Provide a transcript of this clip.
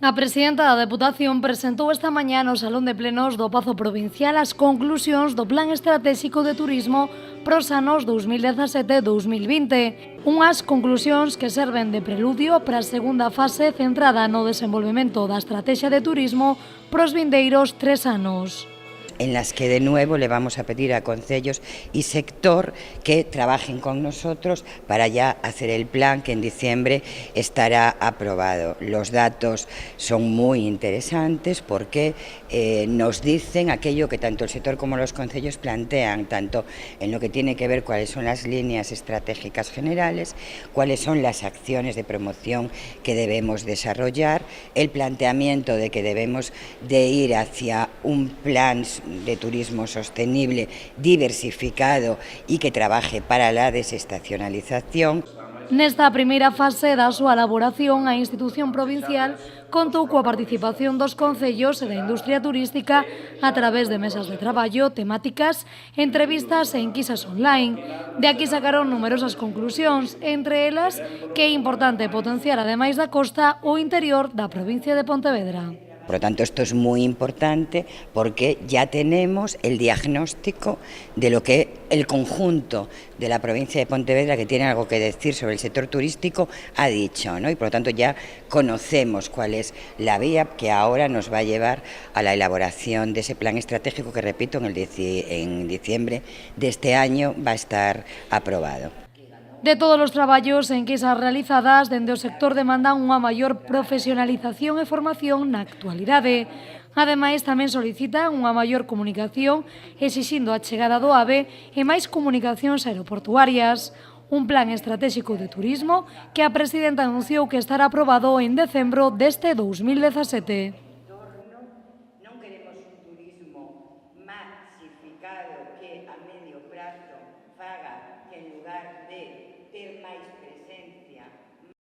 A presidenta da Deputación presentou esta mañá no Salón de Plenos do Pazo Provincial as conclusións do Plan Estratégico de Turismo pros anos 2017-2020. Unhas conclusións que serven de preludio para a segunda fase centrada no desenvolvemento da estrategia de turismo pros vindeiros 3 anos. En las que de nuevo le vamos a pedir a concellos y sector que trabajen con nosotros para ya hacer el plan que en diciembre estará aprobado. Los datos son muy interesantes porque nos dicen aquello que tanto el sector como los concellos plantean, tanto en lo que tiene que ver cuáles son las líneas estratégicas generales, cuáles son las acciones de promoción que debemos desarrollar, el planteamiento de que debemos de ir hacia un plan de turismo sostenible, diversificado y que trabaje para la desestacionalización. Nesta primeira fase da súa elaboración, a institución provincial contou coa participación dos concellos e da industria turística a través de mesas de traballo, temáticas, entrevistas e enquisas online. De aquí sacaron numerosas conclusións, entre elas que é importante potenciar, ademais da costa, o interior da provincia de Pontevedra. Por lo tanto, esto es muy importante porque ya tenemos el diagnóstico de lo que el conjunto de la provincia de Pontevedra, que tiene algo que decir sobre el sector turístico, ha dicho, ¿no? Y por lo tanto ya conocemos cuál es la vía que ahora nos va a llevar a la elaboración de ese plan estratégico que, repito, en diciembre de este año va a estar aprobado. De todos os traballos e enquisas realizadas, dende o sector demandan unha maior profesionalización e formación na actualidade. Ademais, tamén solicitan unha maior comunicación, exixindo a chegada do AVE e máis comunicacións aeroportuarias. Un plan estratégico de turismo que a presidenta anunciou que estará aprobado en decembro deste 2017. Non queremos un turismo masificado que a medio prazo faga